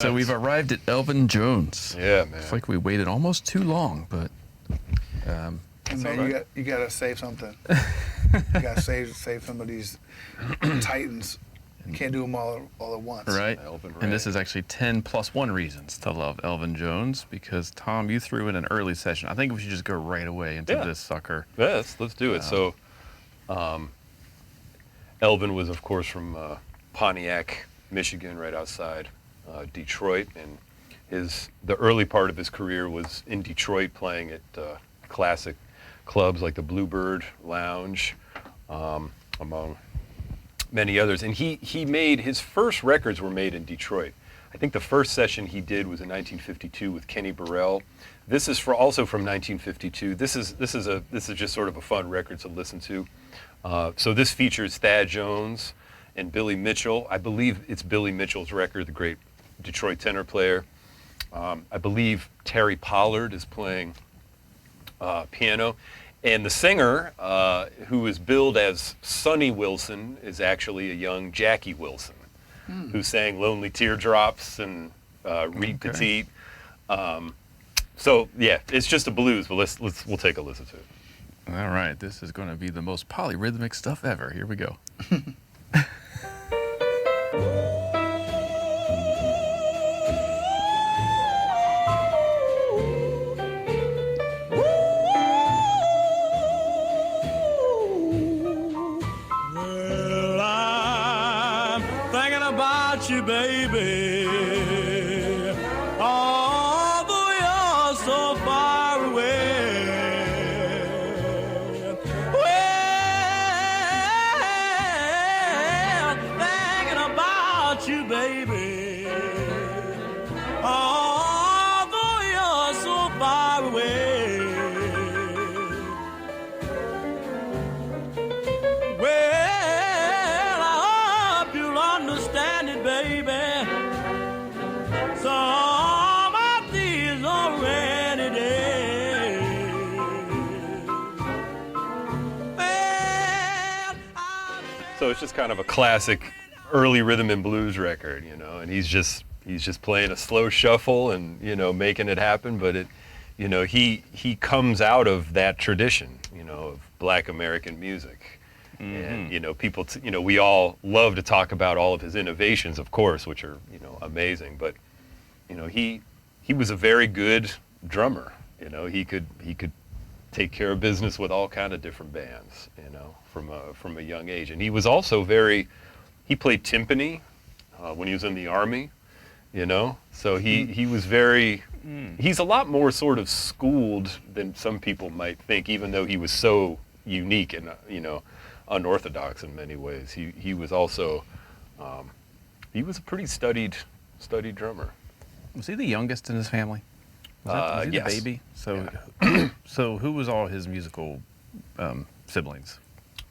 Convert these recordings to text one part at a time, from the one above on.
So we've arrived at Elvin Jones. Yeah, man. It's like we waited almost too long, but Man, right. you gotta save something. You gotta save some of these titans. You can't do them all at once. right. Elvin And this Ray. is actually 10 plus 1 reasons to love Elvin Jones, because Tom, you threw in an early session. I think we should just go right away into Yeah. this sucker. Yes, let's do it. So, Elvin was, of course, from Pontiac, Michigan, right outside Detroit, and the early part of his career was in Detroit, playing at classic clubs like the Bluebird Lounge, among many others. And he made his first records were made in Detroit. I think the first session he did was in 1952 with Kenny Burrell. This is also from 1952. This is just sort of a fun record to listen to. So this features Thad Jones and Billy Mitchell. I believe it's Billy Mitchell's record, the great Detroit tenor player. I believe Terry Pollard is playing piano. And the singer, who is billed as Sonny Wilson, is actually a young Jackie Wilson, who sang Lonely Teardrops and Reed Petite. So yeah, it's just a blues, but we'll take a listen to it. All right, this is going to be the most polyrhythmic stuff ever. Here we go. Well, I'm thinking about you, baby. Although you're so far away. Well, thinking about you, baby. Although you're so far away. Well, I hope you'll understand it, baby. Some of these are rainy days. Well, So it's just kind of a classic early rhythm and blues record, and he's just playing a slow shuffle and, making it happen. But he comes out of that tradition, of Black American music. And, people, we all love to talk about all of his innovations, of course, which are, amazing. But, he was a very good drummer. He could take care of business with all kind of different bands, from a young age. And he was also he played timpani when he was in the Army, So he was he's a lot more sort of schooled than some people might think, even though he was so unique and, unorthodox in many ways. He was also, he was a pretty studied drummer. Was he the youngest in his family? Was he yes. the baby? So, so who was all his musical siblings?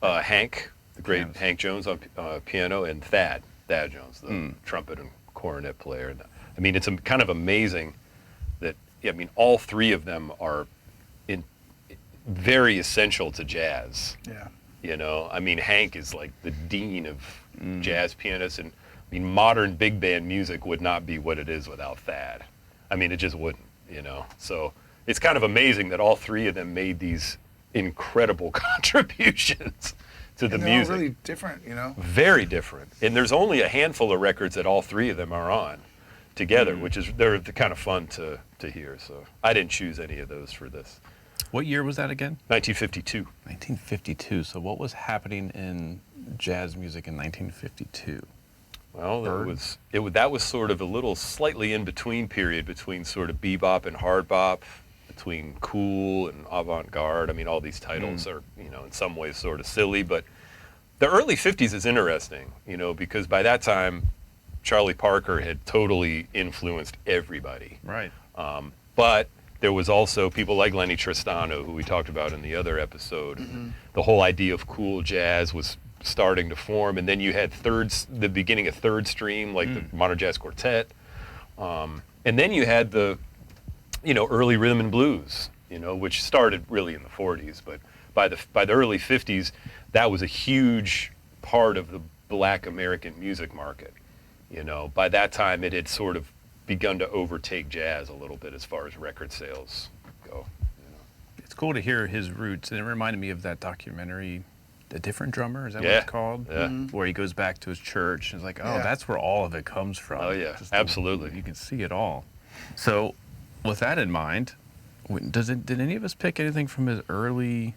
Hank, the great Yes. Hank Jones on piano, and Thad Jones, the trumpet and cornet player. And, I mean, it's kind of amazing that, all three of them are very essential to jazz. Yeah. Hank is like the dean of jazz pianists, and modern big band music would not be what it is without Thad. It just wouldn't, So it's kind of amazing that all three of them made these incredible contributions to the And they're music. all really different, Very different. And there's only a handful of records that all three of them are on together, which is they're kind of fun to hear. So I didn't choose any of those for this. What year was that again? 1952. 1952. So what was happening in jazz music in 1952? Well, Bird? that was sort of a little slightly in between period between sort of bebop and hard bop, between cool and avant-garde. All these titles are, in some ways sort of silly, but the early 50s is interesting, because by that time, Charlie Parker had totally influenced everybody. Right. But there was also people like Lenny Tristano, who we talked about in the other episode. The whole idea of cool jazz was starting to form, and then you had the beginning of third stream, like the Modern Jazz Quartet, and then you had the early rhythm and blues, which started really in the 40s, but by the early 50s, that was a huge part of the Black American music market. By that time, it had sort of begun to overtake jazz a little bit as far as record sales go. It's cool to hear his roots, and it reminded me of that documentary, The Different Drummer, is that what Yeah. it's called? Yeah. Where he goes back to his church and is like, oh, Yeah. that's where all of it comes from. Oh, yeah, Just absolutely. you can see it all. So, with that in mind, did any of us pick anything from his early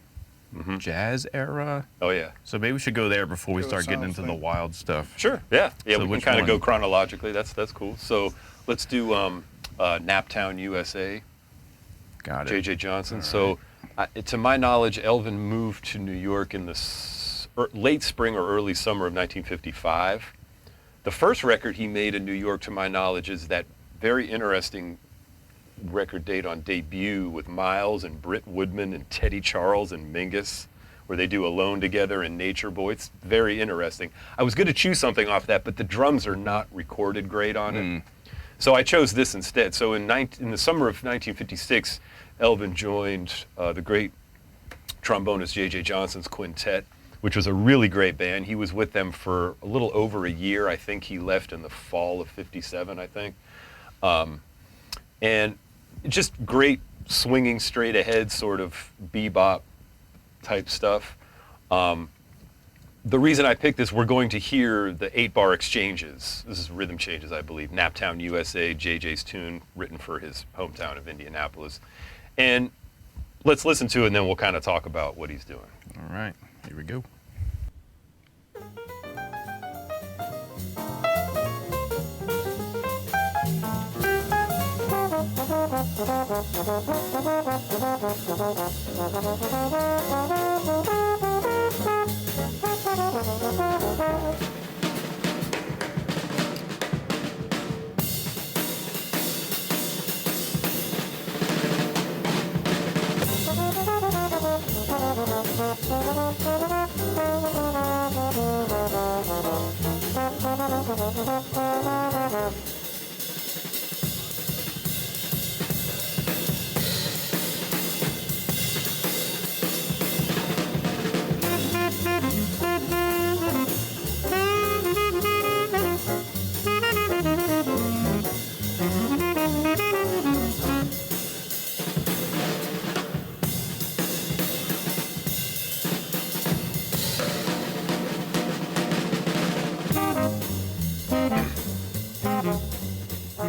jazz era? Oh, yeah. So maybe we should go there before we Go start getting sounds into the like- wild stuff. Sure. Yeah. Yeah. So We can which kind of one? go chronologically. That's cool. So let's do Naptown, USA. Got it. J.J. Johnson. So, to my knowledge, Elvin moved to New York in the late spring or early summer of 1955. The first record he made in New York, to my knowledge, is that very interesting record date on Debut with Miles and Britt Woodman and Teddy Charles and Mingus, where they do Alone Together and Nature Boy. It's very interesting. I was going to choose something off that, but the drums are not recorded great on it. So I chose this instead. So in the summer of 1956, Elvin joined the great trombonist J.J. Johnson's quintet, which was a really great band. He was with them for a little over a year. I think he left in the fall of '57, I think. And just great swinging straight ahead sort of bebop type stuff. The reason I picked this, we're going to hear the 8-bar exchanges. This is rhythm changes, I believe. Naptown, USA, JJ's tune, written for his hometown of Indianapolis. And let's listen to it, and then we'll kind of talk about what he's doing. All right, here we go.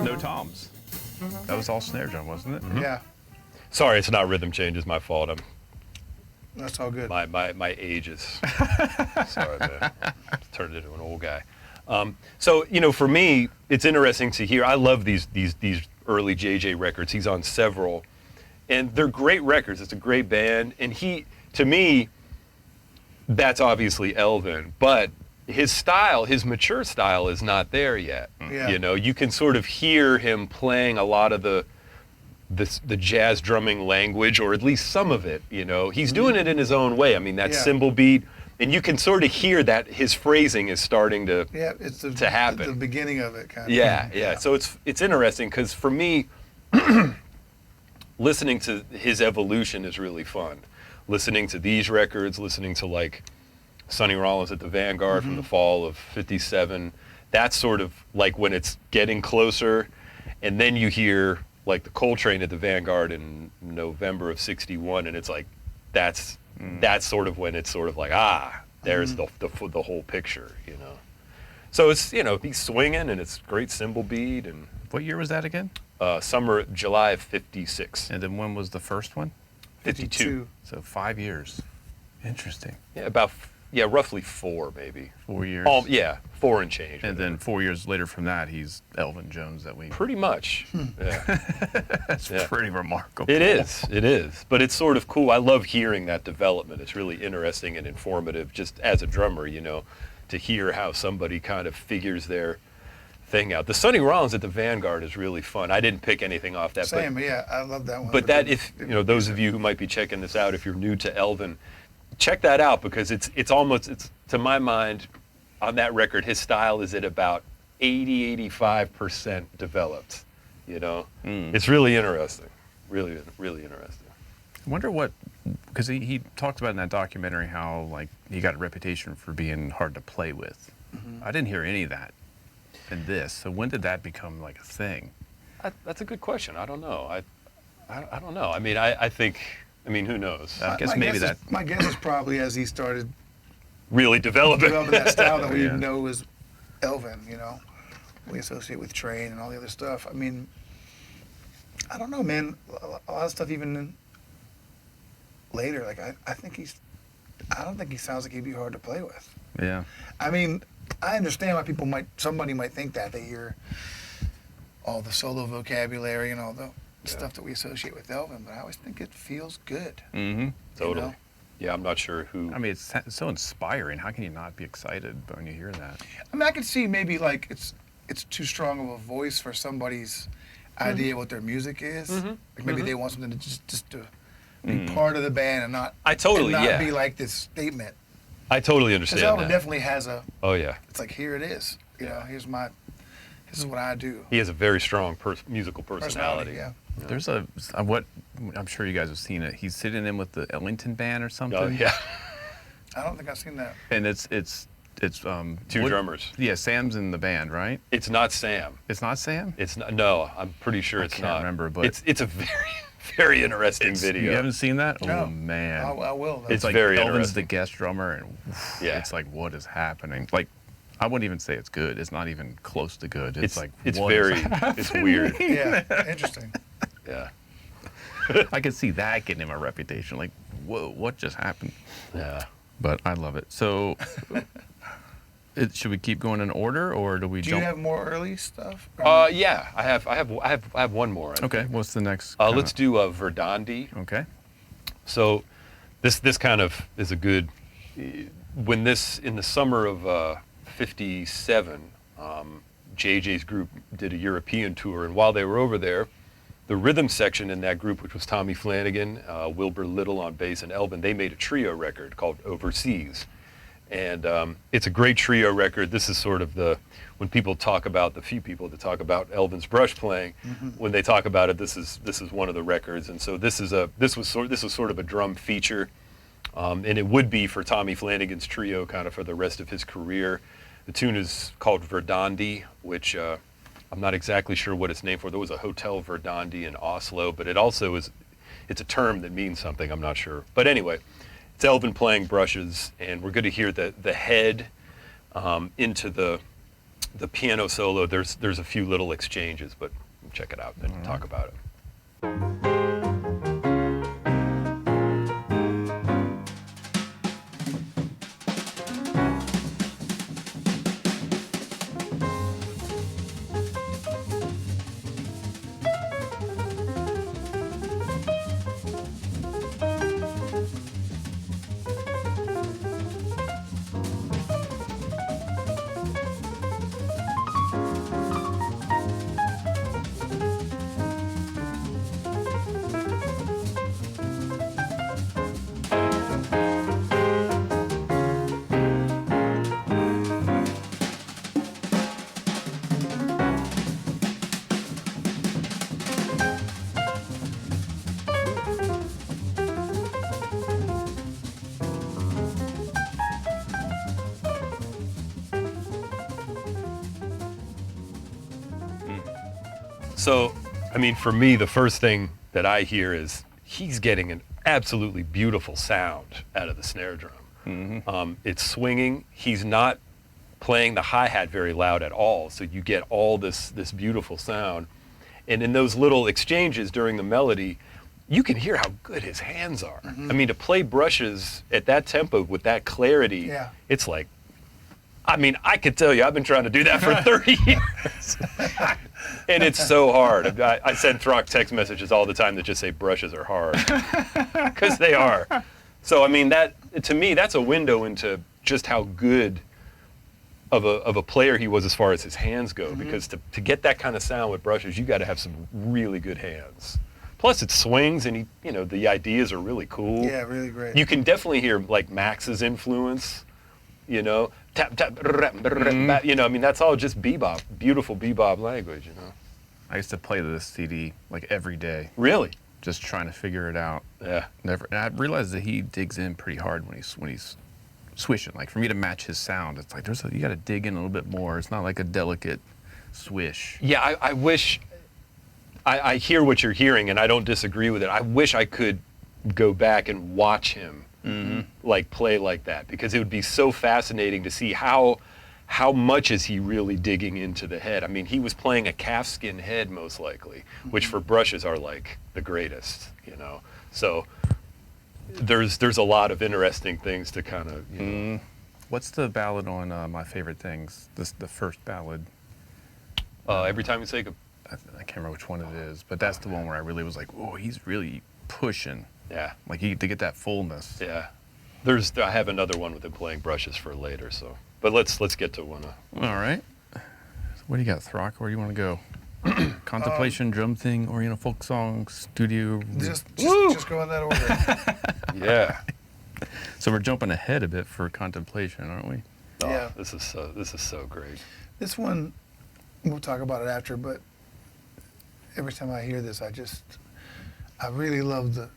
No toms. That was all snare drum, wasn't it? Yeah, Sorry, it's not rhythm changes. My fault. that's all good. My age is. Sorry, man. Turned into an old guy. So for me, it's interesting to hear. I love these early JJ records. He's on several, and they're great records. It's a great band, and to me, that's obviously Elvin, but his style, his mature style, is not there yet. Yeah. You can sort of hear him playing a lot of the jazz drumming language, or at least some of it. He's doing it in his own way. I mean, that Yeah. cymbal beat, and you can sort of hear that his phrasing is starting to. Yeah, it's to happen. the beginning of it, kind of. Yeah. So it's interesting because for me, listening to his evolution is really fun. Listening to these records, listening to like Sonny Rollins at the Vanguard from the fall of '57. That's sort of like when it's getting closer, and then you hear like the Coltrane at the Vanguard in November of '61, and it's like that's sort of when it's sort of like there's the whole picture. So it's he's swinging, and it's great cymbal beat, and What year was that again? July of '56. And then when was the first one? 52. So 5 years. Interesting. Yeah, roughly 4 maybe. 4 years. 4 and change. And then 4 years later from that, he's Elvin Jones that we. pretty much. Yeah. That's Yeah. pretty remarkable. It is. But it's sort of cool. I love hearing that development. It's really interesting and informative, just as a drummer, to hear how somebody kind of figures their thing out. The Sonny Rollins at the Vanguard is really fun. I didn't pick anything off that. Same, yeah, I love that one. But that, if those of you who might be checking this out, if you're new to Elvin, check that out, because it's almost, to my mind, on that record, his style is at about 85% developed. It's really interesting, really interesting. I wonder what, because he talks about in that documentary how like he got a reputation for being hard to play with. I didn't hear any of that in this. So when did that become like a thing? That's a good question. I don't know. I don't know. I mean, I think. I mean, who knows? I guess maybe that. My guess is probably as he started Really developing that style that we Yeah. know is Elvin, you know, we associate with Train and all the other stuff. I mean, I don't know, man. A lot of stuff even later, like I don't think he sounds like he'd be hard to play with. Yeah. I mean, I understand why somebody might think that they hear all the solo vocabulary and all the stuff that we associate with Elvin, but I always think it feels good. Mm-hmm. Totally. You know? Yeah, I'm not sure who. I mean, it's so inspiring. How can you not be excited when you hear that? I mean, I could see maybe like it's too strong of a voice for somebody's idea what their music is. Like maybe they want something to just to be part of the band and not totally, and not yeah. be like this statement. I totally Because understand Elvin that. definitely has a. Oh yeah. It's like here it is. You know, this is what I do. He has a very strong musical personality. Yeah. There's what I'm sure you guys have seen it. He's sitting in with the Ellington band or something. Oh yeah. I don't think I've seen that. And it's Two drummers. Yeah, Sam's in the band, right? It's not Sam. It's not Sam. It's not. No, I'm pretty sure it's can't not. remember, but it's a very very interesting video. You haven't seen that? No. Oh man. I will. Though. It's like very Elvin's interesting. the guest drummer, and Yeah. it's like what is happening? Like I wouldn't even say it's good. It's not even close to good. It's like it's what is very it's weird. Yeah, interesting. Yeah. I could see that getting him a reputation. Like, whoa, what just happened? Yeah. But I love it. So, should we keep going in order, or do we Do jump? you have more early stuff? Yeah. I have one more. I Okay, think. what's the next? Let's do Verdandi. Okay. So, this kind of is a good. When this in the summer of '57, JJ's group did a European tour, and while they were over there, the rhythm section in that group, which was Tommy Flanagan, Wilbur Little on bass, and Elvin, they made a trio record called Overseas. And it's a great trio record. This is sort of when people talk about, the few people that talk about Elvin's brush playing, when they talk about it, this is one of the records. And so this was sort of a drum feature. And it would be for Tommy Flanagan's trio kind of for the rest of his career. The tune is called Verdandi, which I'm not exactly sure what it's named for. There was a Hotel Verdandi in Oslo, but it's a term that means something. I'm not sure. But anyway, it's Elvin playing brushes, and we're going to hear the head into the piano solo. There's a few little exchanges, but check it out and talk about it. So, I mean, for me, the first thing that I hear is he's getting an absolutely beautiful sound out of the snare drum. It's swinging. He's not playing the hi-hat very loud at all, so you get all this beautiful sound. And in those little exchanges during the melody, you can hear how good his hands are. I mean, to play brushes at that tempo with that clarity, it's like, I mean, I could tell you, I've been trying to do that for 30 years. And it's so hard. I send Throck text messages all the time that just say brushes are hard. Because they are. So, I mean, to me, that's a window into just how good of a player he was as far as his hands go. Because to get that kind of sound with brushes, you got to have some really good hands. Plus, it swings, and the ideas are really cool. Yeah, really great. You can definitely hear, like, Max's influence, tap, tap, I mean, that's all just bebop, beautiful bebop language, I used to play this CD like every day, Really? just trying to figure it out. Yeah. And I realized that he digs in pretty hard when he's swishing. Like for me to match his sound, it's like you got to dig in a little bit more. It's not like a delicate swish. Yeah, I wish, I hear what you're hearing, and I don't disagree with it. I wish I could go back and watch him like play like that, because it would be so fascinating to see how much is he really digging into the head. I mean, he was playing a calfskin head most likely, which for brushes are like the greatest, you know. So there's a lot of interesting things to kind of, you know. What's the ballad on My Favorite Things? The first ballad. Every time you take a I can't remember which one it is, but that's the one where I really was like, "Oh, he's really pushing." yeah. Like to get that fullness. Yeah, I have another one with him playing brushes for later. So, but let's get to one. All right. So what do you got, Throck? Where do you want to go? Contemplation, drum thing, Oriental folk song, studio. Just go in that order. Yeah. So we're jumping ahead a bit for contemplation, aren't we? Oh, Yeah. This is so great. This one, we'll talk about it after, but every time I hear this, I really love the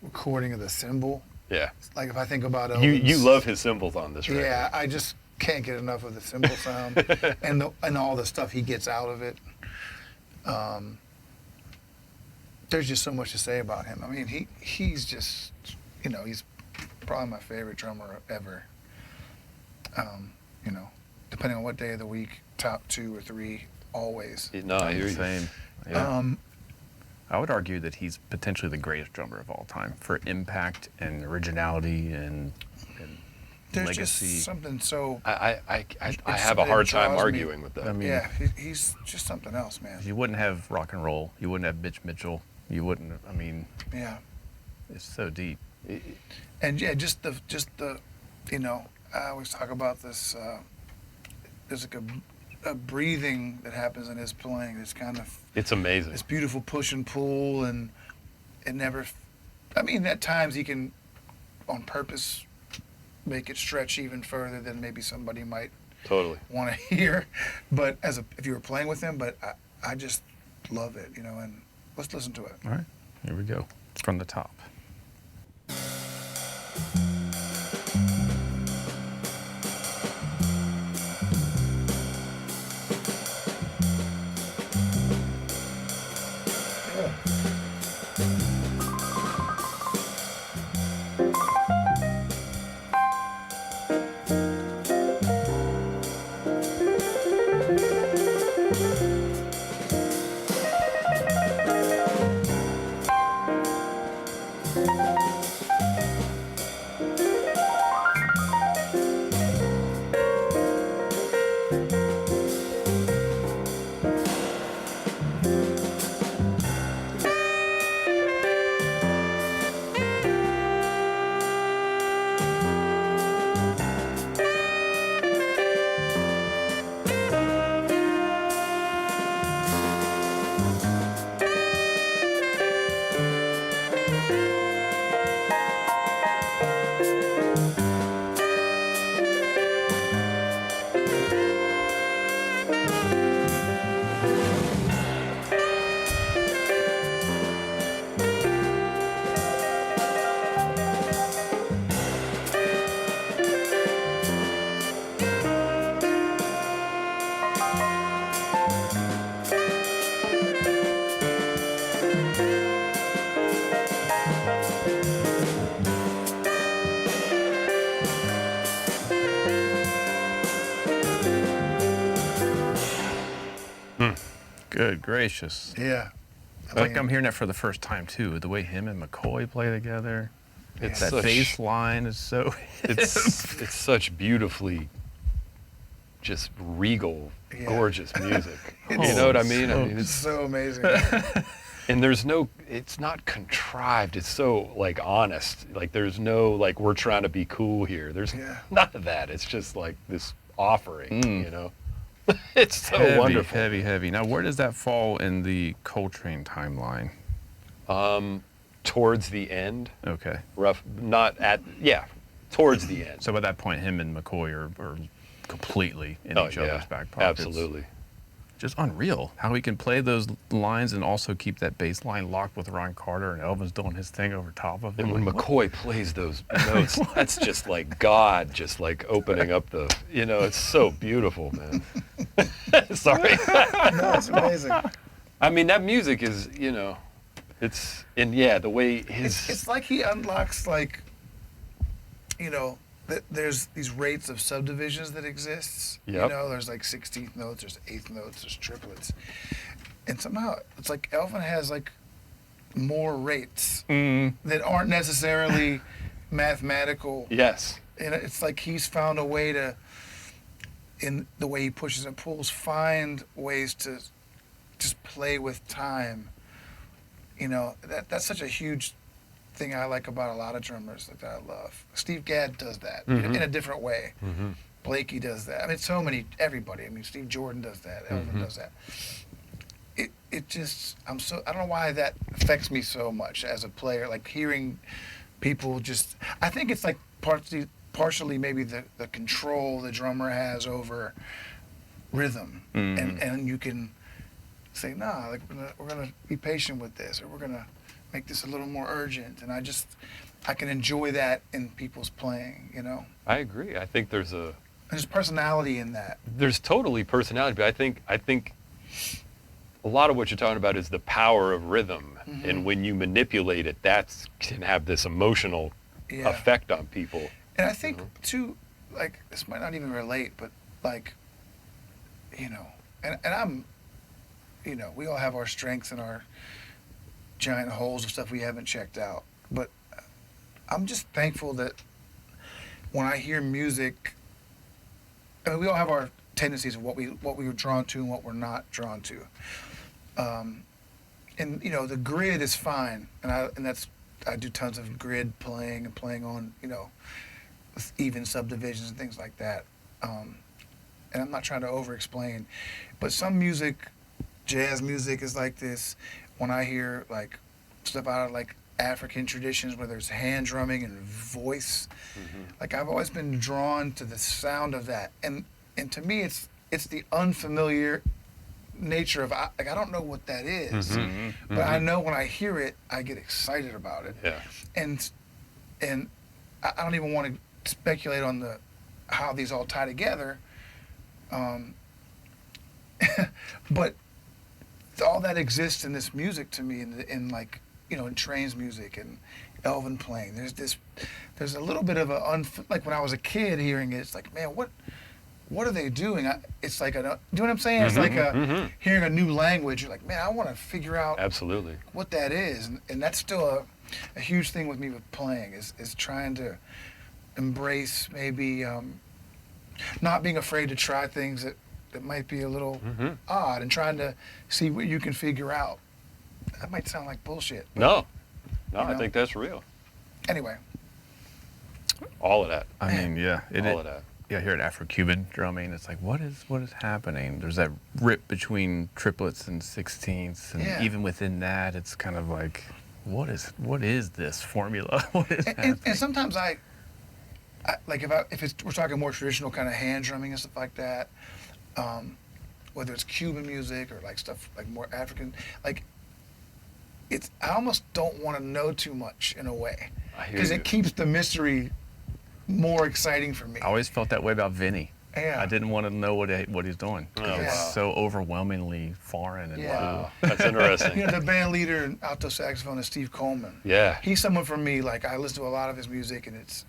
recording of the cymbal. Yeah. Like if I think about it. You love his cymbals on this record. Yeah, I just can't get enough of the cymbal sound and all the stuff he gets out of it. There's just so much to say about him. I mean, he's just, you know, he's probably my favorite drummer ever. You know, depending on what day of the week, top 2 or 3, always. No, I hear you. Same. Yeah. I would argue that he's potentially the greatest drummer of all time for impact and originality and There's legacy. just something so. I have a hard time draws me. arguing with that. I mean, Yeah, he's just something else, man. you wouldn't have rock and roll. You wouldn't have Mitch Mitchell. You wouldn't. I mean, Yeah, it's so deep. and yeah, just the, you know, I always talk about this. There's like a breathing that happens in his playing. It's kind of It's amazing. this beautiful push and pull, and it never. I mean, at times he can, on purpose, make it stretch even further than maybe somebody might Totally. want to hear. But if you were playing with him, but I just love it, you know. And let's listen to it. All right, here we go. From the top. Good gracious. Yeah. Like I'm hearing that for the first time too. The way him and McCoy play together. It's That such, bass line is so. it's such beautifully just regal, Yeah. gorgeous music. You It's know what I mean? so- I mean, It's so amazing. and it's not contrived. It's so like honest. Like there's no like we're trying to be cool here. There's Yeah. none of that. It's just like this offering, Mm. you know. It's so heavy, wonderful. heavy. Now, where does that fall in the Coltrane timeline? Towards the end, Okay. towards the end. So by that point, him and McCoy are completely in Oh, each yeah, other's back pockets. absolutely. Just unreal how he can play those lines and also keep that bass line locked with Ron Carter, and Elvin's doing his thing over top of him. And when Like, what? McCoy plays those notes, that's just like God, just like opening up the, you know, it's so beautiful, man. Sorry. No, it's amazing. I mean, that music is, it's, and yeah, the way his. It's like he unlocks, like, there's these rates of subdivisions that exists. Yep. There's like 16th notes, there's 8th notes, there's triplets. And somehow it's like Elvin has like more rates that aren't necessarily mathematical. Yes. And it's like he's found a way to, in the way he pushes and pulls, find ways to just play with time. That's such a huge thing I like about a lot of drummers that I love. Steve Gadd does that in a different way. Mm-hmm. Blakey does that. I mean, everybody. I mean, Steve Jordan does that. Elvin does that. It just, I don't know why that affects me so much as a player. Like hearing people just, I think it's like partially maybe the control the drummer has over rhythm, and you can say, nah, like we're gonna be patient with this, or we're gonna make this a little more urgent, and I can enjoy that in people's playing. I agree. I think there's personality in that. There's totally personality, but I think a lot of what you're talking about is the power of rhythm, and when you manipulate it, that can have this emotional effect on people. And I think too, like, this might not even relate, but like, and I'm, we all have our strengths and our giant holes of stuff we haven't checked out. But I'm just thankful that when I hear music, I mean, we all have our tendencies of what we were drawn to and what we're not drawn to. And the grid is fine, and I do tons of grid playing and playing on with even subdivisions and things like that. And I'm not trying to over-explain, but some music, jazz music, is like this. When I hear like stuff out of like African traditions where there's hand drumming and voice, like I've always been drawn to the sound of that, and to me it's the unfamiliar nature of, like, I don't know what that is, but I know when I hear it, I get excited about it. Yeah. And I don't even want to speculate on how these all tie together. But all that exists in this music to me, in like, in Train's music and Elvin playing. There's a little bit of like when I was a kid hearing it, it's like, man, what are they doing? It's like do you know what I'm saying? It's like hearing a new language. You're like, man, I want to figure out Absolutely what that is, and that's still a huge thing with me with playing is trying to embrace maybe not being afraid to try things that might be a little odd, and trying to see what you can figure out. That might sound like bullshit. No, I think that's real. Anyway, all of that. I mean, yeah, all of that. Yeah, here at Afro-Cuban drumming, it's like, what is happening? There's that rip between triplets and sixteenths, and even within that, it's kind of like, what is this formula? What is happening? And sometimes I like we're talking more traditional kind of hand drumming and stuff like that, whether it's Cuban music or like stuff like more African, like I almost don't want to know too much in a way, because it keeps the mystery more exciting for me. I always felt that way about Vinny. Yeah. I didn't want to know what he's doing. It's so overwhelmingly foreign and cool. Wow, that's interesting. The band leader and alto saxophone is Steve Coleman. Yeah. He's someone for me, like, I listen to a lot of his music, and it's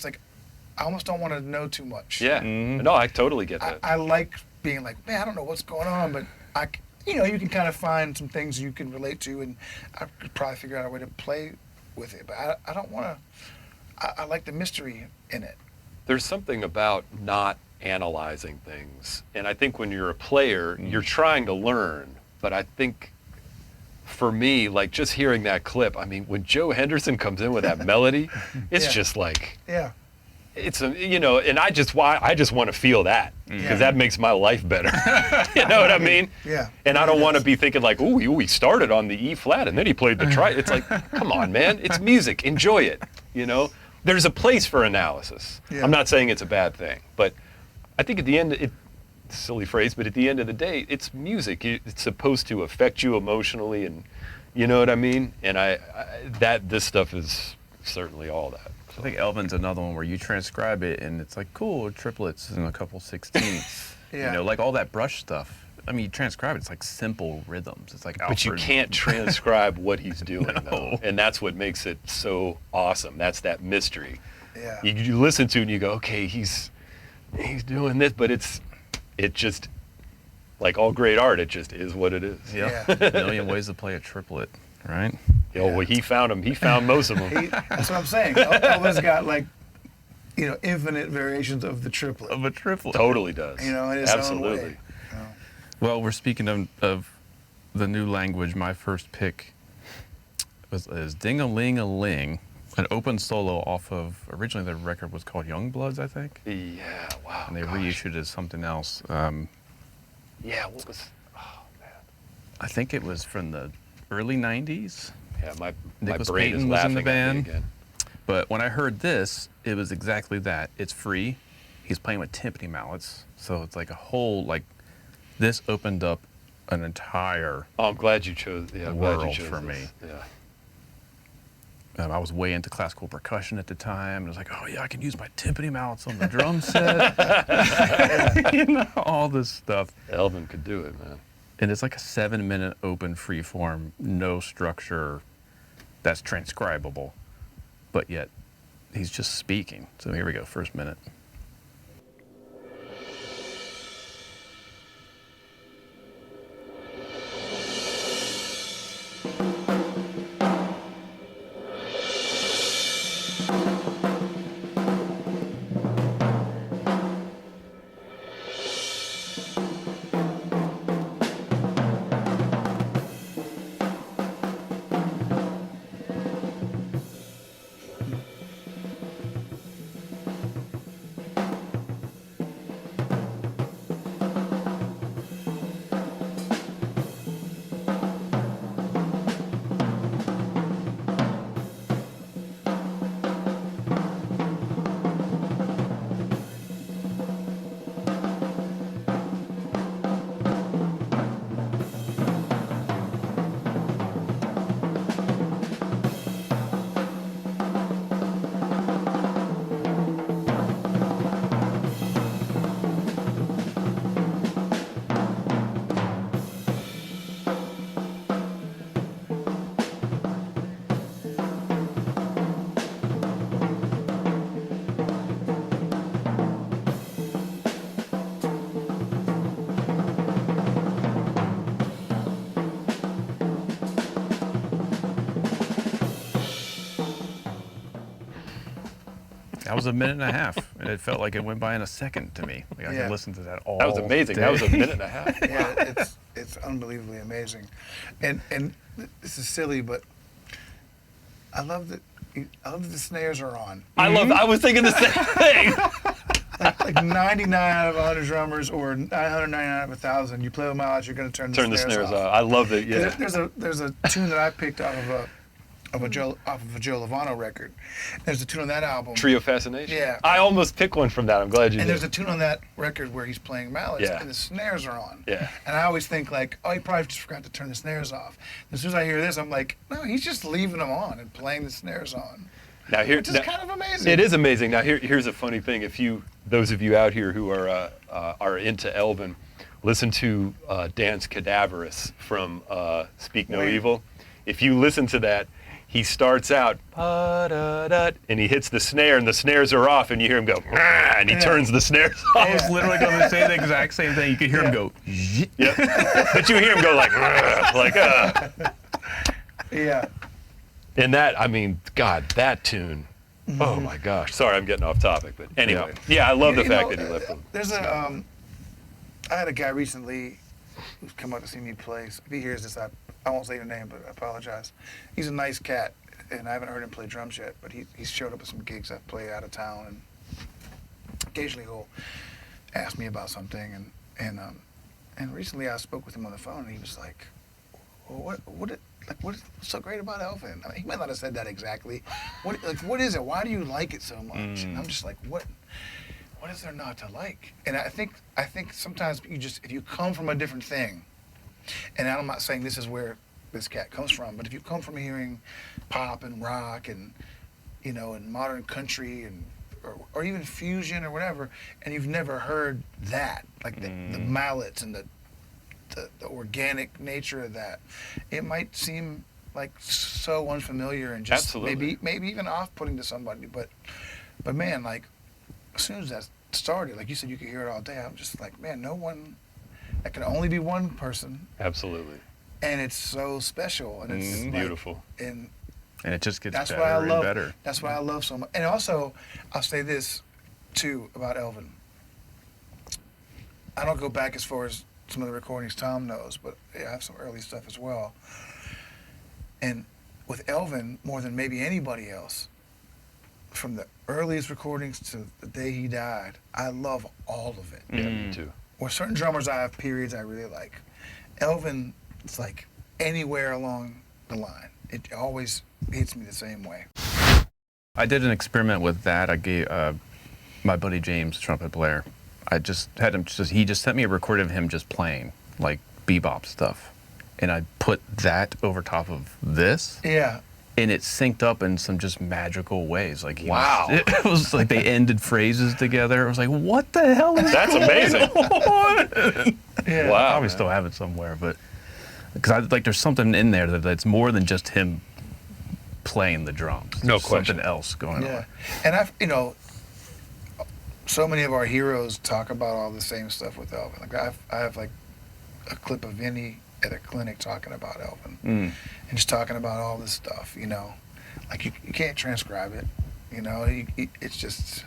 like, I almost don't want to know too much. Yeah. No, I totally get that. I like being like, man, I don't know what's going on, but you can kind of find some things you can relate to, and I could probably figure out a way to play with it. But I don't want to. I like the mystery in it. There's something about not analyzing things. And I think when you're a player, you're trying to learn. But I think for me, like just hearing that clip, I mean, when Joe Henderson comes in with that melody, it's just like, it's and I just want to feel that, because that makes my life better. You know what I mean? Yeah. And I don't want to be thinking like, ooh, he started on the E flat and then he played the tri. It's like, come on, man, it's music. Enjoy it. There's a place for analysis. Yeah. I'm not saying it's a bad thing, but I think at the end, silly phrase, but at the end of the day, it's music. It's supposed to affect you emotionally, and you know what I mean? And this stuff is certainly all that. I think Elvin's another one where you transcribe it and it's like, cool, triplets and a couple sixteenths. Yeah. Like all that brush stuff. I mean, you transcribe it, it's like simple rhythms. It's like Alfred. But you can't transcribe what he's doing, No. though. And that's what makes it so awesome. That's that mystery. Yeah. You listen to it and you go, okay, he's doing this, but it just, like all great art, it just is what it is. Yeah. Yeah. A million ways to play a triplet, right? Oh, well, he found them. He found most of them. That's what I'm saying. Elvin's got like, infinite variations of the triplet. Of a triplet. Totally does. In his Absolutely. own way. Well, we're speaking of the new language. My first pick is Ding-a-Ling-a-Ling, an open solo off of, originally the record was called Youngbloods, I think. Yeah, wow. And they gosh. reissued it as something else. Yeah, what was, oh, man. I think it was from the early 90s. Yeah, my Nicholas brain Payton is was in laughing the at me band. again. But when I heard this, it was exactly that. It's free. He's playing with timpani mallets. So it's like a whole, this opened up an entire Oh, I'm glad you chose. Yeah, I'm glad you world chose for this. me. Yeah. I was way into classical percussion at the time. And I was like, oh yeah, I can use my timpani mallets on the drum set. All this stuff. Elvin could do it, man. And it's like a 7-minute open freeform, no structure that's transcribable. But yet, he's just speaking. So here we go, first minute. That was a minute and a half, and it felt like it went by in a second to me. Like I Yeah. could listen to that all That was amazing. day. That was a minute and a half. Yeah, it's unbelievably amazing, and this is silly, but I love that the snares are on. I was thinking the same thing. Like 99 out of 100 drummers, or 999 out of 1,000, you play with mallets, you're going to turn the snares off. I love that. Yeah. There's a tune that I picked off of a Joe Lovano record. There's a tune on that album. Trio Fascination. Yeah. I almost picked one from that. I'm glad you And did. there's a tune on that record where he's playing mallets, Yeah. and the snares are on. Yeah. And I always think like, oh, he probably just forgot to turn the snares off. As soon as I hear this, I'm like, no, he's just leaving them on and playing the snares on. Now here, Which is kind of amazing. It is amazing. Now here's a funny thing. If those of you out here who are into Elvin, listen to Dance Cadaverous from Speak No Wait. Evil. If you listen to that, he starts out "Pa-da-da," and he hits the snare, and the snares are off, and you hear him go, "Ah," and he turns the snares off. I was literally going to say the exact same thing. You could hear him go, "Zit." Yep. But you hear him go like, "Ah," like, Yeah. and that, I mean, God, that tune. Oh my gosh. Sorry, I'm getting off topic, but anyway. Yeah, I love the You fact know, that he left them. There's I had a guy recently who's come out to see me play. So if he hears this, I won't say your name, but I apologize. He's a nice cat, and I haven't heard him play drums yet, but he's showed up at some gigs I've played out of town, and occasionally he'll ask me about something, and recently I spoke with him on the phone, and he was like, well, what's so great about Elvin? I mean, he might not have said that exactly. What is it? Why do you like it so much? And I'm just like, what is there not to like? And I think sometimes if you come from a different thing, and I'm not saying this is where this cat comes from, but if you come from hearing pop and rock and and modern country and or even fusion or whatever, and you've never heard that, like the mallets and the the organic nature of that. It might seem like so unfamiliar and just maybe even off-putting to somebody, but man, like as soon as that started, like you said, you could hear it all day. I'm just like, man, that can only be one person. Absolutely. And it's so special, and it's beautiful. Like, and it just gets that's better why I love, and better. That's why I love so much. And also, I'll say this too about Elvin. I don't go back as far as some of the recordings Tom knows, but I have some early stuff as well. And with Elvin, more than maybe anybody else, from the earliest recordings to the day he died, I love all of it. Yeah, me too. Or certain drummers, I have periods I really like. Elvin, it's like anywhere along the line. It always hits me the same way. I did an experiment with that. I gave my buddy James, trumpet player, I just had him, he just sent me a recording of him just playing, like bebop stuff. And I put that over top of this. Yeah. And it synced up in some just magical ways. Like it was like they ended phrases together. I was like, what the hell is That's amazing. Yeah. I Wow. probably still have it somewhere, but because there's something in there that's more than just him playing the drums. No There's question. Something else going on. And so many of our heroes talk about all the same stuff with Elvin. Like I have like a clip of Vinny at a clinic talking about Elvin and just talking about all this stuff, like you can't transcribe it, it's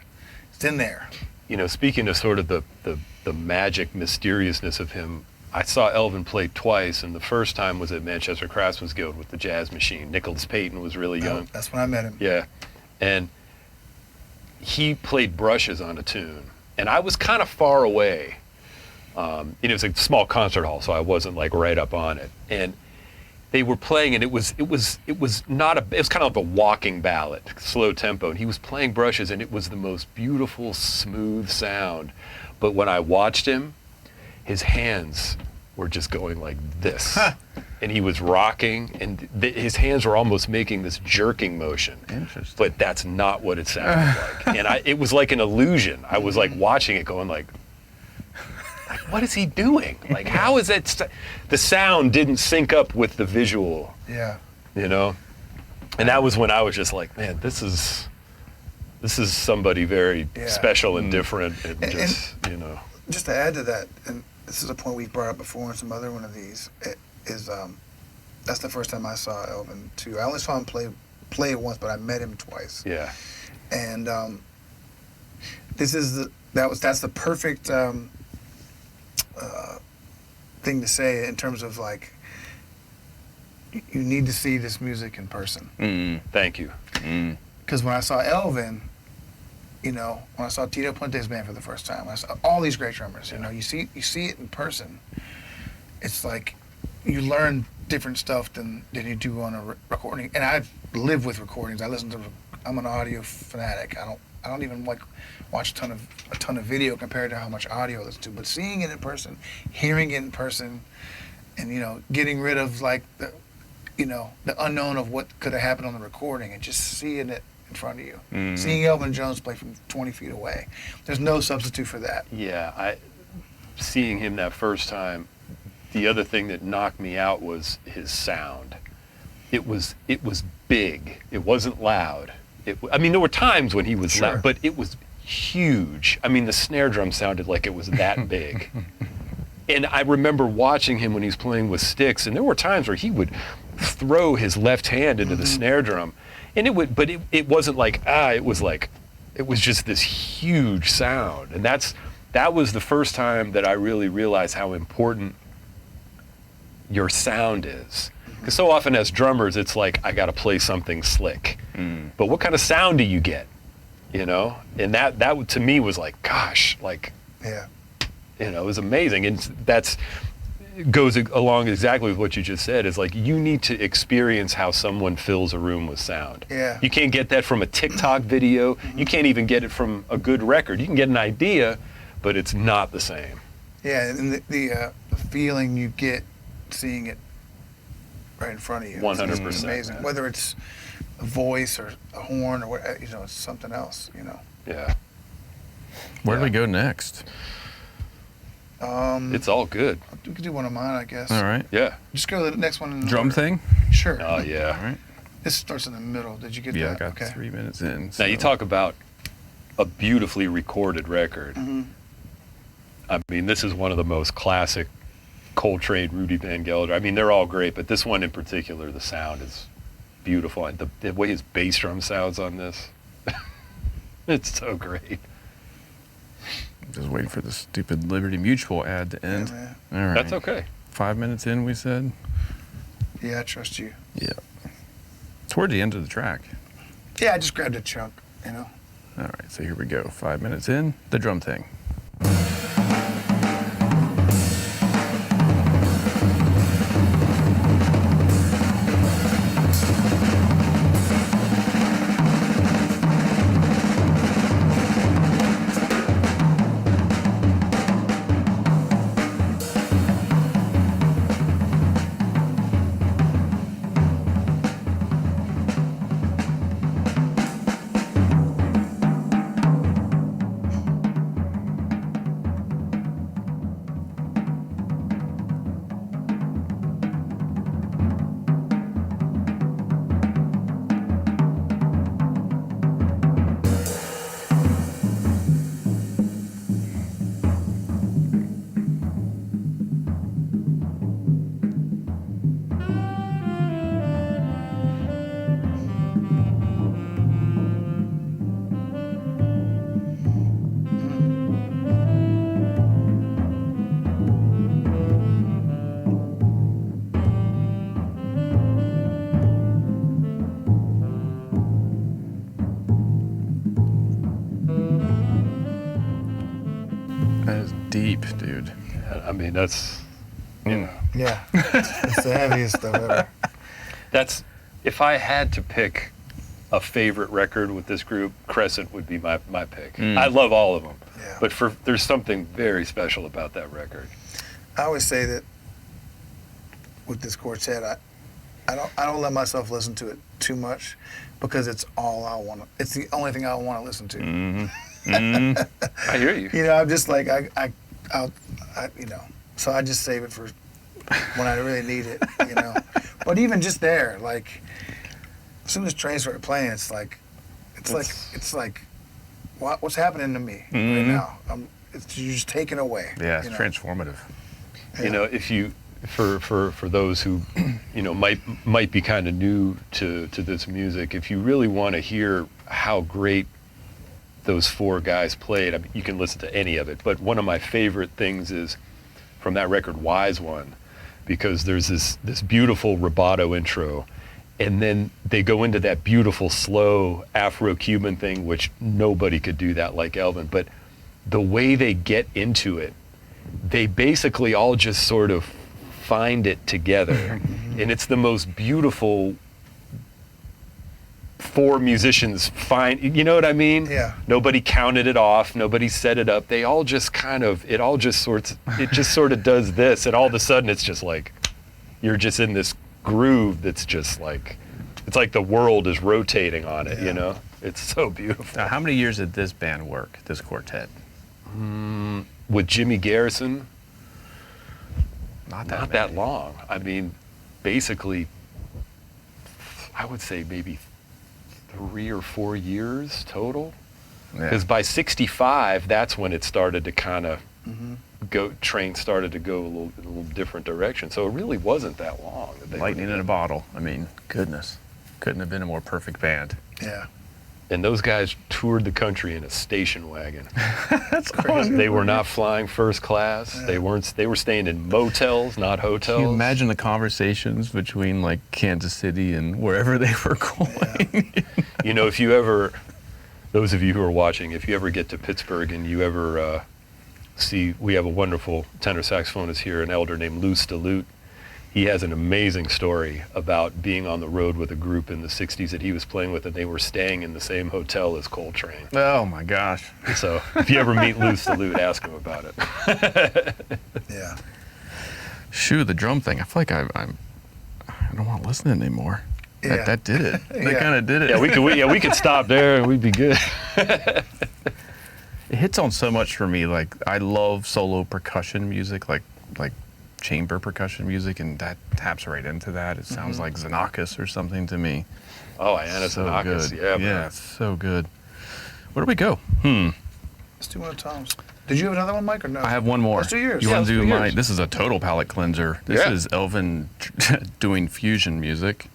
in there. Speaking of sort of the magic mysteriousness of him, I saw Elvin play twice, and the first time was at Manchester Craftsman's Guild with the Jazz Machine. Nicholas Payton was really young. That's when I met him. Yeah, and he played brushes on a tune, and I was kind of far away. It was a small concert hall, so I wasn't like right up on it. And they were playing, and it was kind of like a walking ballad, slow tempo. And he was playing brushes, and it was the most beautiful, smooth sound. But when I watched him, his hands were just going like this, and he was rocking, and his hands were almost making this jerking motion. Interesting. But that's not what it sounded like, and it was like an illusion. I was like watching it, going like, what is he doing? Like, how is it? The sound didn't sync up with the visual. Yeah. And that was when I was just like, man, this is somebody very special and different, and just. Just to add to that, and this is a point we've brought up before in some other one of these, that's the first time I saw Elvin too. I only saw him play once, but I met him twice. Yeah. And that's the perfect thing to say in terms of like, you need to see this music in person. Thank you. Because when I saw Elvin, when I saw Tito Puente's band for the first time, I saw all these great drummers. You see it in person. It's like you learn different stuff than you do on a recording. And I live with recordings. I'm an audio fanatic. I don't even like watch a ton of video compared to how much audio I listen to. But seeing it in person, hearing it in person, and getting rid of like the unknown of what could have happened on the recording, and just seeing it in front of you. Seeing Elvin Jones play from 20 feet away, there's no substitute for that. Yeah, seeing him that first time, the other thing that knocked me out was his sound. It was big. It wasn't loud. There were times when he was loud, but it was huge. The snare drum sounded like it was that big. And I remember watching him when he was playing with sticks, and there were times where he would throw his left hand into the snare drum, and it wasn't like it was just this huge sound. And that was the first time that I really realized how important your sound is. Because so often as drummers, it's like, I got to play something slick. But what kind of sound do you get? And that to me was like, gosh, like, it was amazing. And that's goes along exactly with what you just said. Is like, you need to experience how someone fills a room with sound. Yeah. You can't get that from a TikTok video. You can't even get it from a good record. You can get an idea, but it's not the same. Yeah, and the feeling you get seeing it right in front of you. 100%. It's amazing. Man. Whether it's a voice or a horn or what, it's something else. Yeah. Where do we go next? It's all good. We could do one of mine, I guess. All right. Yeah. Just go to the next one. In Drum order. thing? Sure. Oh, yeah. All right. This starts in the middle. Did you get Yeah, I that? got Okay. 3 minutes in. Now, you so- talk about a beautifully recorded record. Mhm. I mean, this is one of the most classic Coltrane, Rudy Van Gelder. I mean, they're all great, but this one in particular, the sound is beautiful. And the way his bass drum sounds on this, it's so great. Just waiting for the stupid Liberty Mutual ad to Yeah, end. man. All right. That's okay. 5 minutes in, we said? Yeah, I trust you. Yeah. Toward the end of the track. Yeah, I just grabbed a chunk, you know. All right, so here we go. 5 minutes in, the drum thing. That is deep, dude. I mean, that's, you know, Yeah. It's the heaviest stuff ever. that's, if I had to pick a favorite record with this group, Crescent would be my pick. I love all of them, Yeah. but there's something very special about that record. I always say that with this quartet, I don't let myself listen to it too much because it's all I want to. It's the only thing I want to listen to. I hear you. You know, I'm just like I'll you know. So I just save it for when I really need it. You know, but even just there, like as soon as Train started playing, it's like what's happening to me right now? You're just taken away. Yeah, it's you know? transformative. You know, if you, for those who, you know, might be kind of new to this music, if you really want to hear how great those four guys played, I mean, you can listen to any of it. But one of my favorite things is from that record, Wise One, because there's this beautiful rubato intro, and then they go into that beautiful slow Afro-Cuban thing, which nobody could do that like Elvin. But the way they get into it, they basically all just sort of find it together. And it's the most beautiful four musicians find, you know what I mean? Yeah. Nobody counted it off, nobody set it up. They all just kind of, it just sort of does this, and all of a sudden it's just like, you're just in this groove that's just like, it's like the world is rotating on it, you know? It's so beautiful. Now, how many years did this band work, this quartet? With Jimmy Garrison, Not that long. I mean, basically, I would say maybe 3 or 4 years total. Because by 65, that's when it started to kind of Train started to go a little different direction. So it really wasn't that long. That they Lightning in a bottle. I mean, goodness. Couldn't have been a more perfect band. Yeah. And those guys toured the country in a station wagon. That's crazy. They were not flying first class. Yeah. They were staying in motels, not hotels. Can you imagine the conversations between like Kansas City and wherever they were going? You know, if you ever, those of you who are watching, if you ever get to Pittsburgh and you ever see, we have a wonderful tenor saxophonist here, an elder named Lou Staloot. He has an amazing story about being on the road with a group in the 60s that he was playing with, and they were staying in the same hotel as Coltrane. Oh my gosh. So if you ever meet Lou Staloot, ask him about it. Yeah. Shoot, the drum thing. I feel like I don't want to listen anymore. Yeah. That did it. That Yeah. kind of did it. Yeah, we could stop there and we'd be good. It hits on so much for me. Like, I love solo percussion music, like chamber percussion music, and that taps right into that. It sounds like Xenakis or something to me. Oh, Iana So Xenakis, good. yeah. Yeah, bro. it's so good. Where do we go? Let's do one of Tom's. Did you have another one, Mike, or no? I have one more. Let's do yours. You Yeah, want to let's do do my? yours. This is a total palate cleanser. This Yeah. is Elvin doing fusion music.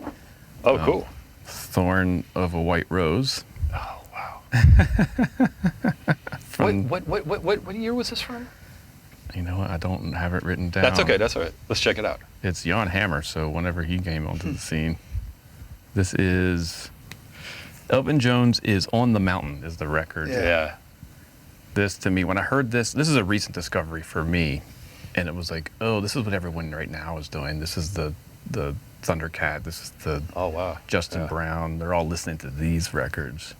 Oh, cool. Thorn of a White Rose. Oh, wow. From, What year was this from? You know what? I don't have it written down. That's okay. That's all right. Let's check it out. It's Jan Hammer, so whenever he came onto the scene. This is Elvin Jones is On the Mountain is the record. Yeah. This to me, when I heard this is a recent discovery for me, and it was like, oh, this is what everyone right now is doing. This is the Thundercat. This is the Oh, wow. Justin Yeah. Brown. They're all listening to these records.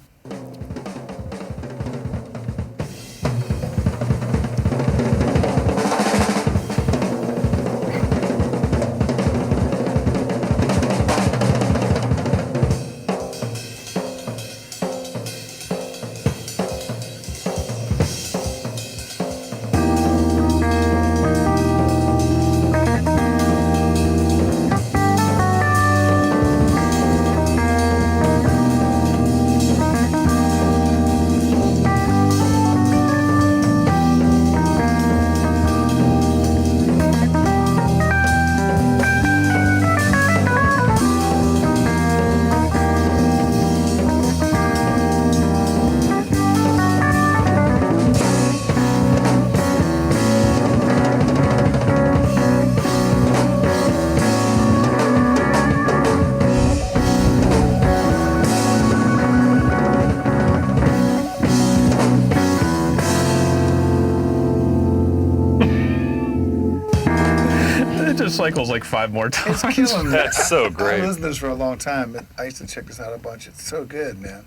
It just cycles like 5 more times. It's killing me. That's so I great. listened to this for a long time. I used to check this out a bunch. It's so good, man.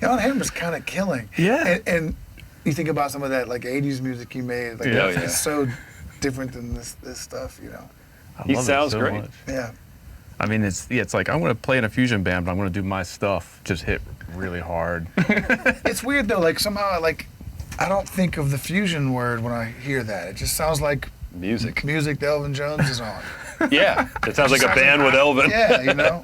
Jan Hammer's kind of killing. Yeah. And you think about some of that like 80s music he made. Like, Yeah. it's so different than this stuff, you know. I He love it sounds so great. much. Yeah. I mean, it's like I'm going to play in a fusion band, but I'm going to do my stuff, just hit really hard. It's weird though. Like somehow, I don't think of the fusion word when I hear that. It just sounds like Music. music that Elvin Jones is on. Yeah. It sounds like a band with Elvin. Yeah, you know.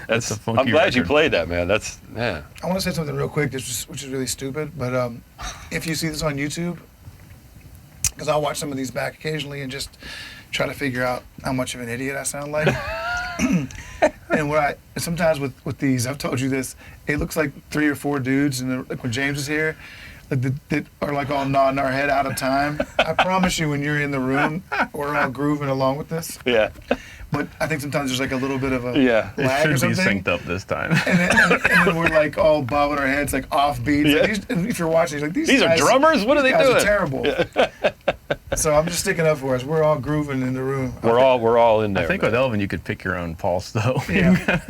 That's a funky I'm glad you record. played that, man. That's, yeah. I want to say something real quick, which is really stupid, but if you see this on YouTube, because I'll watch some of these back occasionally and just try to figure out how much of an idiot I sound like. And sometimes with these, I've told you this, it looks like 3 or 4 dudes, and like when James is here, that are like all nodding our head out of time. I promise you, when you're in the room, we're all grooving along with this. Yeah. But I think sometimes there's like a little bit of a Yeah. It lag or should be something. synced up this time. And then we're like all bobbing our heads like off beats. Yeah. And if you're watching, you're like, These are guys, drummers? What are these they guys doing? Are terrible. So I'm just sticking up for us. We're all grooving in the room. We're all in there. I think man. with Elvin, you could pick your own pulse, though. Yeah.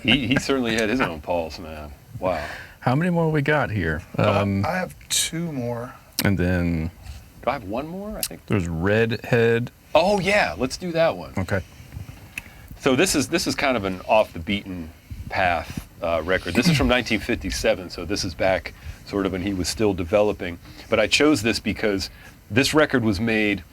He certainly had his own pulse, man. Wow. How many more we got here? I have 2 more. And then Do I have one more? I think. there's Redhead. Oh yeah, let's do that one. Okay. So this is kind of an off the beaten path record. This is from 1957, so this is back sort of when he was still developing. But I chose this because this record was made,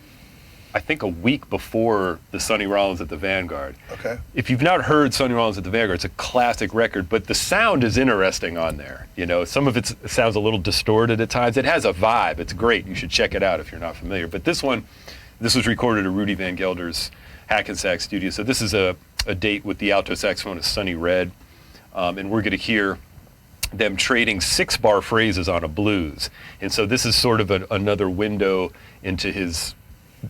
I think, a week before the Sonny Rollins at the Vanguard. Okay. If you've not heard Sonny Rollins at the Vanguard, it's a classic record, but the sound is interesting on there. You know, some of it sounds a little distorted at times. It has a vibe. It's great. You should check it out if you're not familiar. But this one, this was recorded at Rudy Van Gelder's Hackensack studio. So this is a date with the alto saxophonist Sonny Red. And we're going to hear them trading 6-bar phrases on a blues. And so this is sort of another window into his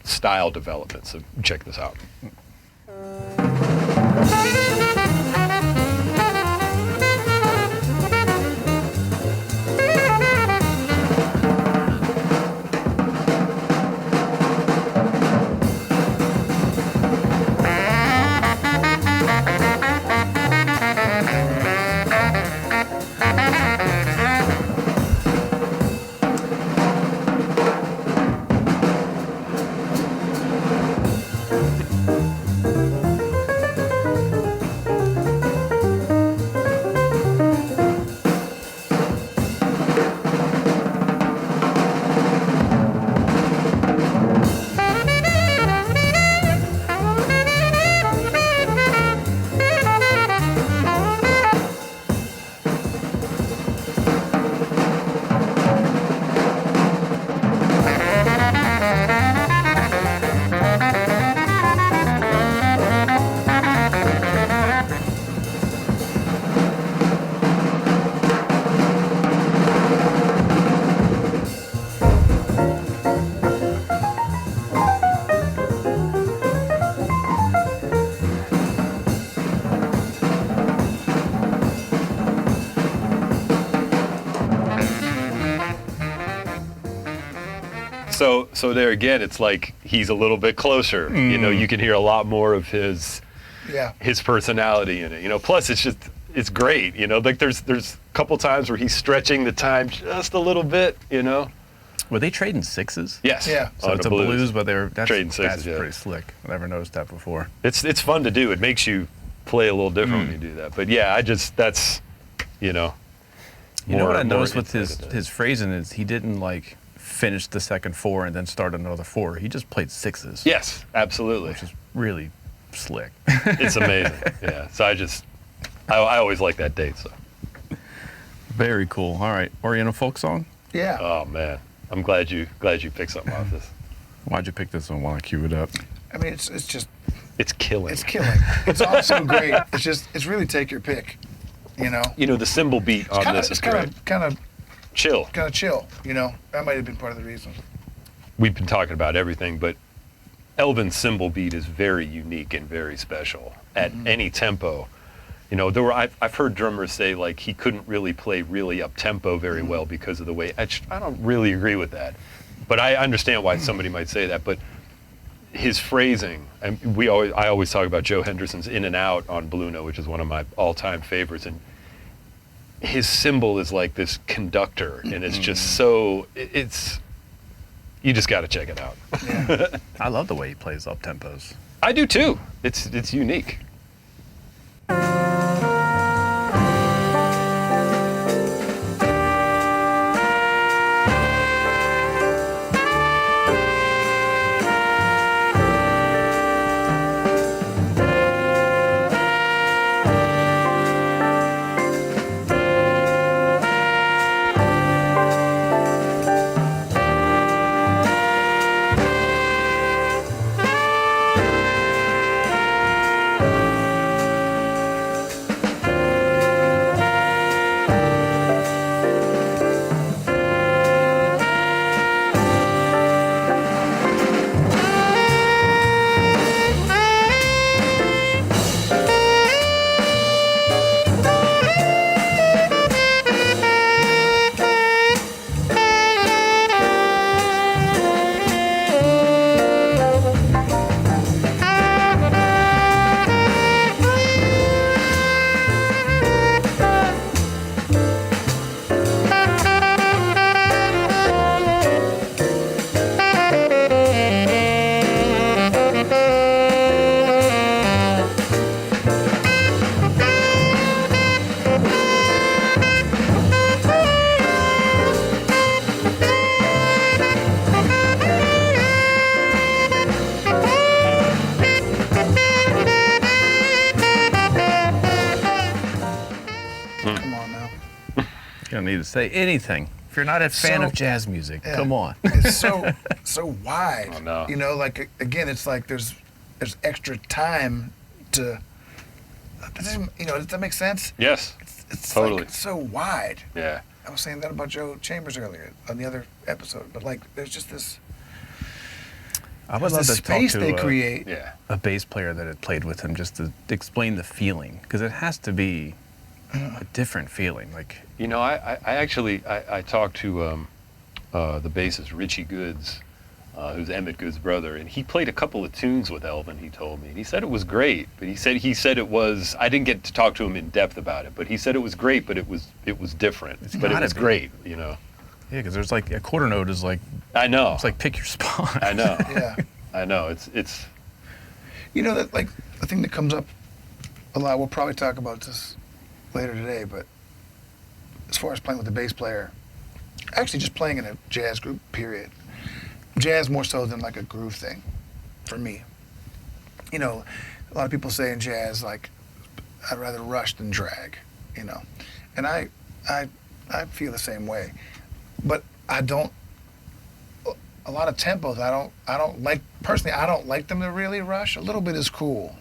style development. So check this out. so there again, it's like he's a little bit closer. You know, you can hear a lot more of his personality in it. You know, plus it's great. You know, like there's a couple times where he's stretching the time just a little bit. You know. Were they trading sixes? Yes. Yeah. So it's a blues, but that's trading sixes. That's pretty slick. I never noticed that before. It's fun to do. It makes you play a little different when you do that. But yeah, that's, you know. You know what I noticed with his phrasing is he didn't like finish the second four and then start another four. He just played sixes. Yes, absolutely. Which is really slick. It's amazing. Yeah. So I always like that date. So. Very cool. All right, Oriental folk song. Yeah. Oh man, I'm glad you picked something off this. Why'd you pick this one? While I cue it up. I mean, it's just. It's killing. It's killing. It's also great. It's really take your pick. You know. You know the cymbal beat on this is great. Kind of chill. Kind of chill. You know, that might have been part of the reason. We've been talking about everything, but Elvin's cymbal beat is very unique and very special at any tempo. You know, I've heard drummers say like he couldn't really play really up tempo very well because of the way. I don't really agree with that, but I understand why somebody might say that. But his phrasing, and I always talk about Joe Henderson's In and Out on Blue Note, which is one of my all-time favorites, and his cymbal is like this conductor, and it's just so you just got to check it out. Yeah. I love the way he plays up tempos. I do too. It's unique. You don't need to say anything. If you're not a fan of jazz music, come on. It's so wide. Oh, no. You know, like again, it's like there's extra time to. You know, does that make sense? Yes. It's totally. like so wide. Yeah. I was saying that about Joe Chambers earlier on the other episode, but like there's just this. I would love the to talk space to they create. a bass player that had played with him just to explain the feeling, because it has to be a different feeling. Like, you know, I actually talked to the bassist Richie Goods, who's Emmett Goods' brother, and he played a couple of tunes with Elvin. He told me, and he said it was great, but he said it was. I didn't get to talk to him in depth about it, but he said it was great, but it was different. But it was great, you know. Yeah, because there's like a quarter note is like. I know. It's like pick your spot. I know. Yeah. I know. It's. You know that like the thing that comes up a lot. We'll probably talk about this later today, but as far as playing with a bass player, actually just playing in a jazz group, period. Jazz more so than like a groove thing, for me. You know, a lot of people say in jazz like, I'd rather rush than drag. You know, and I feel the same way, but I don't. A lot of tempos I don't like personally. I don't like them to really rush. A little bit is cool,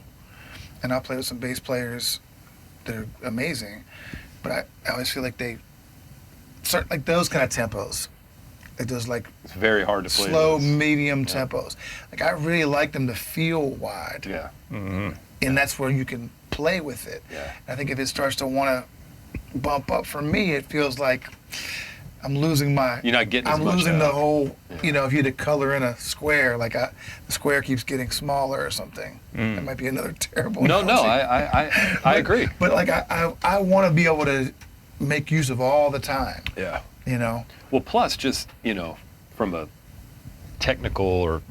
and I play with some bass players that are amazing, but I always feel like like those kind of tempos, like those like it's very hard to play slow, those. medium tempos. Like I really like them to feel wide. Yeah. Mm-hmm. And that's where you can play with it. Yeah. I think if it starts to want to bump up, for me, it feels like I'm losing my. You're not getting as I'm much losing out. the whole. Yeah. You know, if you had to color in a square, like the square keeps getting smaller or something. That might be another terrible. No, analogy. I agree. But like I want to be able to make use of all the time. Yeah. You know. Well, plus just, from a technical or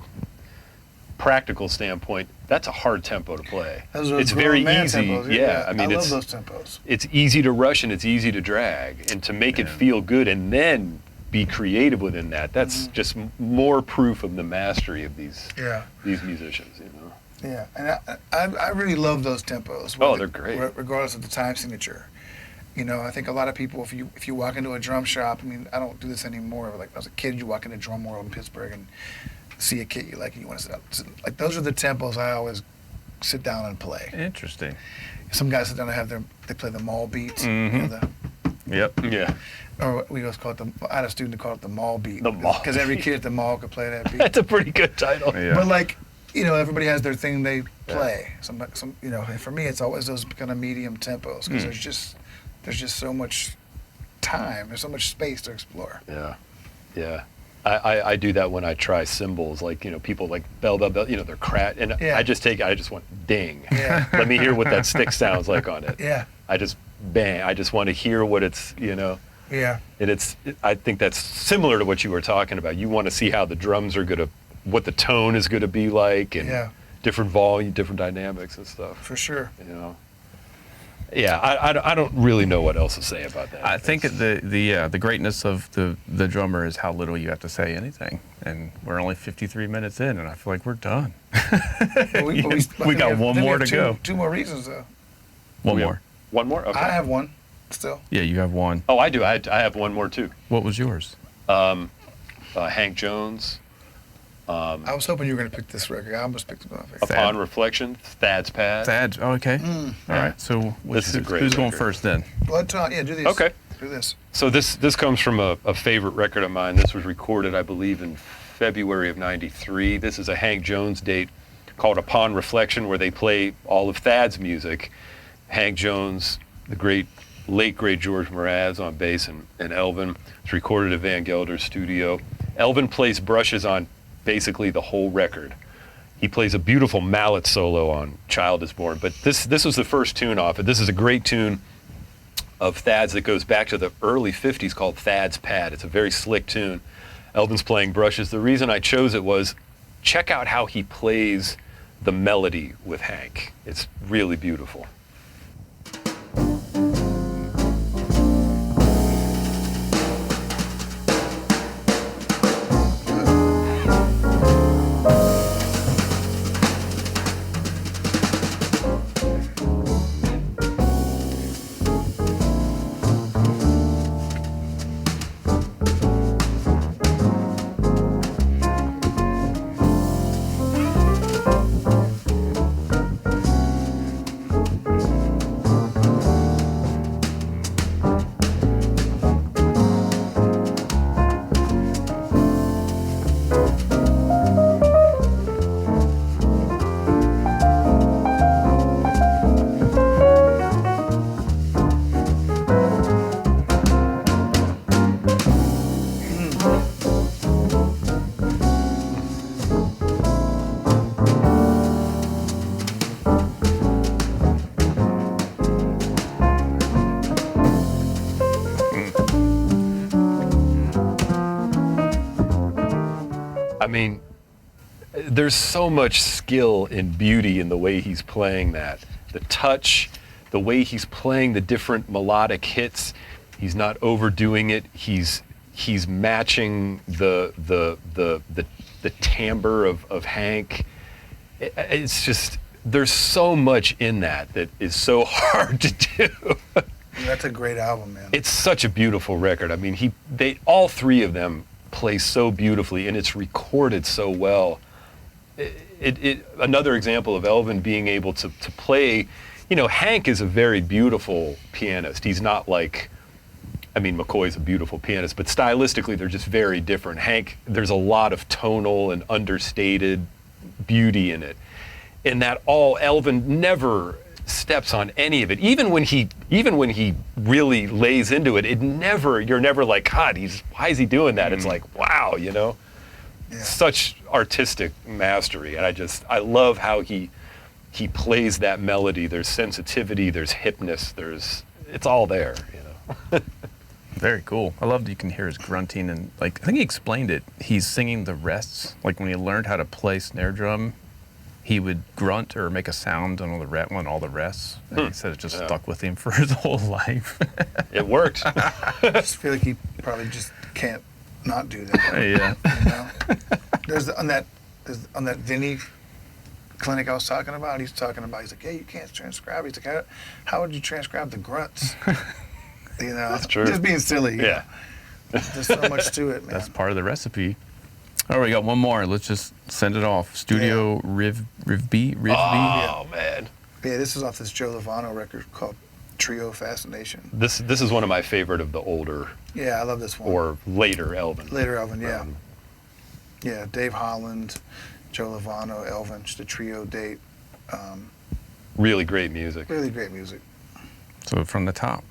practical standpoint, that's a hard tempo to play. Those are It's grown very man easy. tempos, Yeah, I mean, love it's those tempos. it's easy to rush and it's easy to drag, and to make it feel good and then be creative within that. That's just more proof of the mastery of these musicians. Yeah, and I really love those tempos. Oh, they're great. Regardless of the time signature. You know, I think a lot of people, if you walk into a drum shop, I mean, I don't do this anymore. But like when I was a kid, you walk into Drum World in Pittsburgh and see a kit you like, and you want to sit down. Like those are the tempos I always sit down and play. Interesting. Some guys sit down and they play the mall beats. You know, Yep. Yeah. or we always call it I had a student who called it the mall beat. The mall Because every kid at the mall could play that beat. That's a pretty good title. Yeah. But like, you know, everybody has their thing they play. Some, you know, and for me, it's always those kind of medium tempos because there's just so much time. There's so much space to explore. Yeah, yeah. I do that when I try cymbals, like, people like bell, they're and I just want ding. Yeah. Let me hear what that stick sounds like on it. Yeah. I just bang. I just want to hear what it's, Yeah. and I think that's similar to what you were talking about. You want to see how the drums are what the tone is going to be like, and different volume, different dynamics and stuff. For sure. Yeah, I don't really know what else to say about that. I think the greatness of the drummer is how little you have to say anything, and we're only 53 minutes in, and I feel like we're done. But We got one more to go. Two more reasons though. One more. One more? Okay. I have one still. Yeah, you have one. Oh, I do. I have one more too. What was yours? Hank Jones. I was hoping you were going to pick this record. I almost picked it off. Upon Reflection, Thad's Pad. Thad. Oh, okay. All right. So This is a great who's going record. first then? Blood Tonic. Yeah, do these. Okay. Do this. So this comes from a favorite record of mine. This was recorded, I believe, in February of '93. This is a Hank Jones date called Upon Reflection, where they play all of Thad's music. Hank Jones, the late great George Mraz on bass, and Elvin. It's recorded at Van Gelder's studio. Elvin plays brushes on basically the whole record. He plays a beautiful mallet solo on Child Is Born, but this was the first tune off it. This is a great tune of Thad's that goes back to the early 50s called Thad's Pad. It's a very slick tune. Elvin's playing brushes. The reason I chose it was, check out how he plays the melody with Hank. It's really beautiful. I mean, there's so much skill and beauty in the way he's playing that. The touch, the way he's playing the different melodic hits, he's not overdoing it. He's matching the timbre of Hank. It's just, there's so much in that is so hard to do. That's a great album, man. It's such a beautiful record. I mean, all three of them play so beautifully, and it's recorded so well. Another example of Elvin being able to play, Hank is a very beautiful pianist. He's not like, McCoy's a beautiful pianist, but stylistically they're just very different. Hank, there's a lot of tonal and understated beauty in it. And that Elvin never steps on any of it. Even when he really lays into it, you're never like, God, why is he doing that? It's like, wow, you know, such artistic mastery. And I love how he plays that melody. There's sensitivity, there's hipness, it's all there, you know. Very cool. I love that you can hear his grunting, and like I think he explained it. He's singing the rests. Like when he learned how to play snare drum, he would grunt or make a sound on all the rests. And he said it just stuck with him for his whole life. It worked. I just feel like he probably just can't not do that. Yeah. You know? There's on that Vinny clinic I was talking about. He's like, yeah, you can't transcribe. He's like, how would you transcribe the grunts? You know, That's true. Just being silly. You Yeah. know? There's so much to it, man. That's part of the recipe. All right, we got one more. Let's just send it off. Studio Riv B. Oh, man. Yeah, this is off this Joe Lovano record called Trio Fascination. This is one of my favorite of the older Yeah, I love this one. or later Elvin. Later Elvin, yeah. Yeah, Dave Holland, Joe Lovano, Elvin, just a trio date. Really great music. Really great music. So from the top.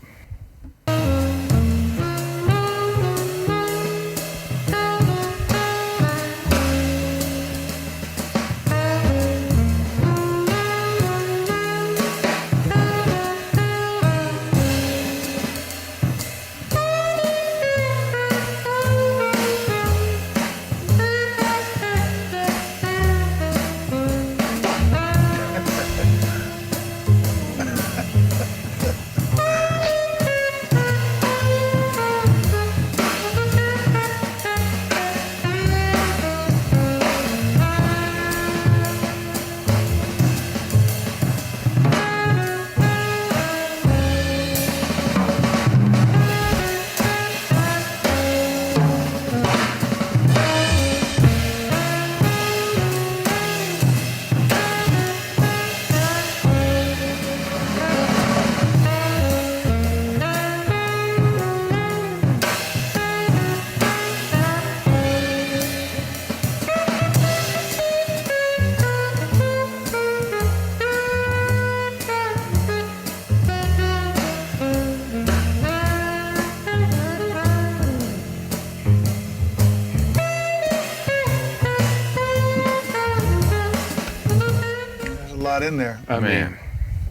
In there. I mean,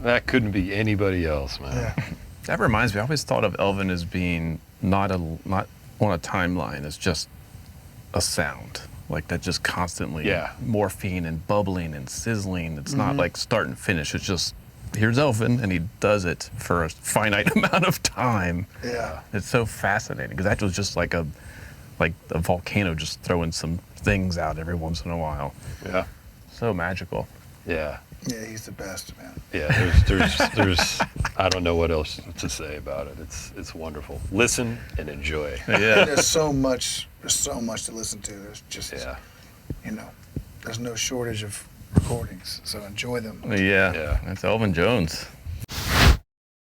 that couldn't be anybody else, man. Yeah. That reminds me, I always thought of Elvin as being not on a timeline, as just a sound. Like that just constantly morphing and bubbling and sizzling. It's not like start and finish. It's just, here's Elvin, and he does it for a finite amount of time. Yeah. It's so fascinating, because that was just like a volcano just throwing some things out every once in a while. Yeah. So magical. Yeah. Yeah, he's the best, man. Yeah, there's I don't know what else to say about it. It's wonderful. Listen and enjoy. Yeah. There's so much to listen to. There's just, you know, there's no shortage of recordings, so enjoy them. Yeah. That's Elvin Jones.